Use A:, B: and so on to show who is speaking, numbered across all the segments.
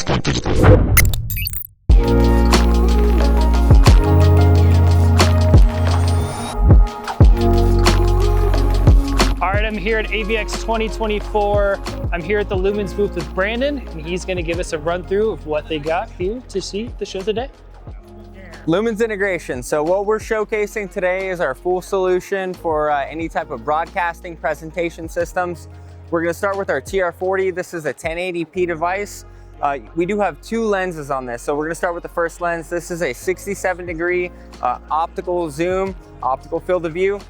A: Massepoint Digital.
B: All right, I'm here at AVX 2024. I'm here at the Lumens booth with Brandon, and he's going to give us a run through of what they got here to see the show today.
C: Lumens integration. So what we're showcasing today is our full solution for any type of broadcasting presentation systems. We're going to start with our TR40. This is a 1080p device. We do have two lenses on this. So we're going to start with the first lens. This is a 67-degree optical zoom, optical field of view.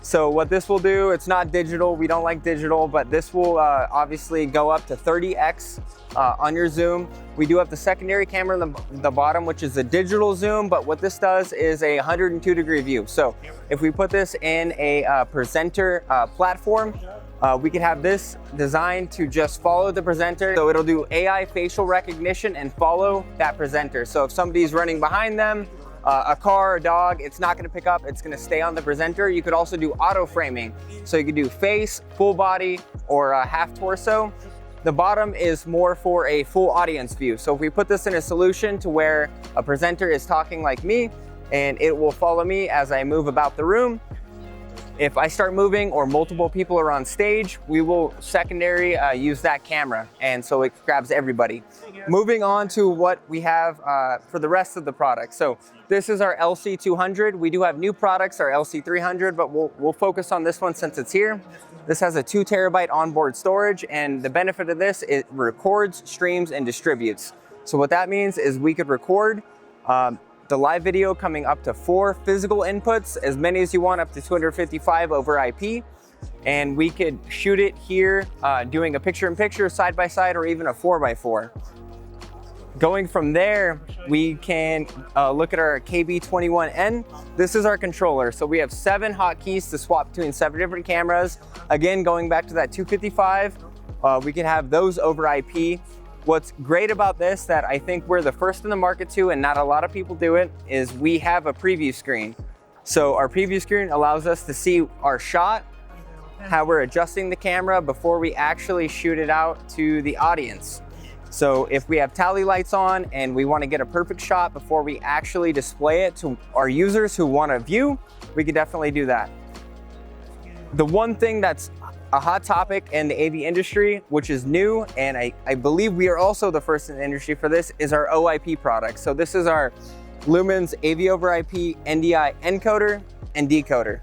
C: So what this will do, it's not digital, we don't like digital, but this will obviously go up to 30x on your zoom. We do have the secondary camera in the bottom, which is a digital zoom, but what this does is a 102-degree view. So if we put this in a presenter platform, we can have this designed to just follow the presenter. So it'll do AI facial recognition and follow that presenter. So if somebody's running behind them, a car, a dog, it's not going to pick up, it's going to stay on the presenter. You could also do auto framing. So you could do face, full body, or half torso. The bottom is more for a full audience view. So if we put this in a solution to where a presenter is talking like me, and it will follow me as I move about the room. If I start moving or multiple people are on stage, we will secondary use that camera, and so it grabs everybody. Moving on to what we have for the rest of the product. So this is our LC200. We do have new products, our LC300, but we'll focus on this one since it's here. This has a 2 terabyte onboard storage, and the benefit of this, it records, streams, and distributes. So what that means is we could record the live video coming up to 4 physical inputs, as many as you want, up to 255 over IP. And we could shoot it here doing a picture-in-picture, side-by-side, or even a 4x4. Going from there, we can look at our KB21N. This is our controller. So we have 7 hotkeys to swap between 7 different cameras. Again, going back to that 255, we can have those over IP. What's great about this, that I think we're the first in the market to, and not a lot of people do it, is we have a preview screen. So our preview screen allows us to see our shot, how we're adjusting the camera before we actually shoot it out to the audience. So if we have tally lights on and we want to get a perfect shot before we actually display it to our users who want to view, we can definitely do that. The one thing that's a hot topic in the AV industry, which is new, and I believe we are also the first in the industry for this, is our OIP product. So this is our Lumens AV over IP NDI encoder and decoder.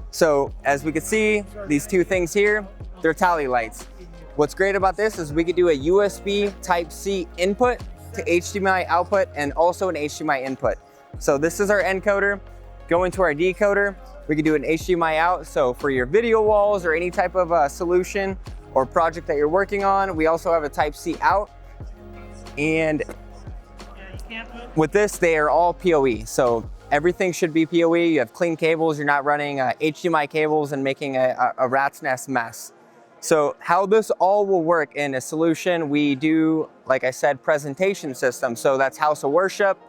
C: So as we can see, these two things here, they're tally lights. What's great about this is we could do a USB Type-C input to HDMI output and also an HDMI input. So this is our encoder. Go into our decoder. We could do an HDMI out, so for your video walls or any type of solution or project that you're working on. We also have a Type-C out. And with this, they are all PoE. So everything should be PoE. You have clean cables. You're not running HDMI cables and making a rat's nest mess. So how this all will work in a solution, we do, like I said, presentation systems. So that's house of worship,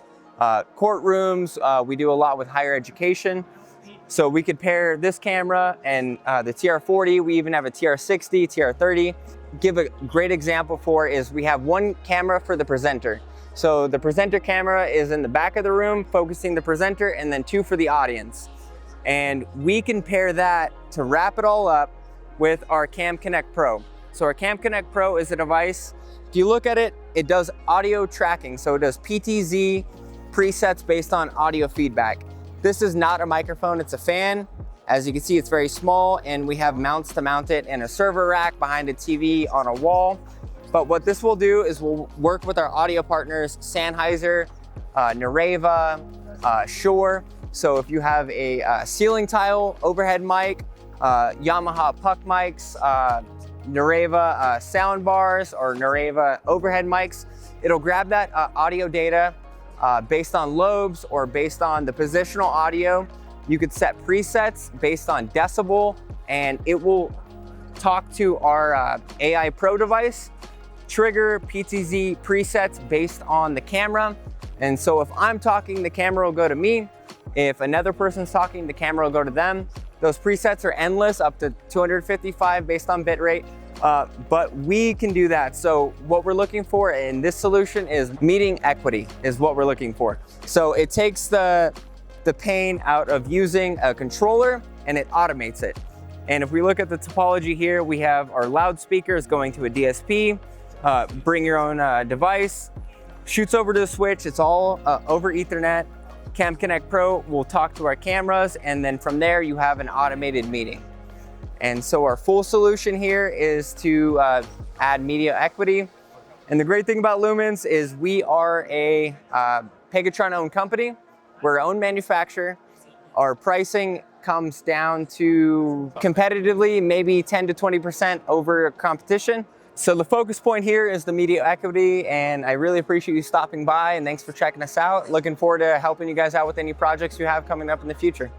C: courtrooms. We do a lot with higher education. So we could pair this camera and the TR40. We even have a TR60, TR30. Give a great example for is we have one camera for the presenter. So the presenter camera is in the back of the room, focusing the presenter, and then 2 for the audience. And we can pair that to wrap it all up with our Cam Connect Pro. So our Cam Connect Pro is a device, if you look at it, it does audio tracking. So it does PTZ presets based on audio feedback. This is not a microphone, it's a fan. As you can see, it's very small, and we have mounts to mount it in a server rack behind a TV on a wall. But what this will do is we'll work with our audio partners, Sennheiser, Nareva, Shure. So if you have a ceiling tile overhead mic, Yamaha puck mics, Nareva sound bars, or Nareva overhead mics, it'll grab that audio data based on lobes or based on the positional audio. You could set presets based on decibel, and it will talk to our AI Pro device, trigger PTZ presets based on the camera. And so if I'm talking, the camera will go to me. If another person's talking, the camera will go to them. Those presets are endless, up to 255 based on bitrate. but we can do that. So what we're looking for in this solution is meeting equity is what we're looking for. So it takes the pain out of using a controller and it automates it. And if we look at the topology here, we have our loudspeakers going to a DSP, bring your own device, shoots over to the switch. It's all over Ethernet. Cam Connect Pro will talk to our cameras, and then from there you have an automated meeting. And so our full solution here is to add media equity. And the great thing about Lumens is we are a Pegatron-owned company. We're our own manufacturer. Our pricing comes down to competitively maybe 10 to 20% over competition. So the focus point here is the media equity, and I really appreciate you stopping by, and thanks for checking us out. Looking forward to helping you guys out with any projects you have coming up in the future.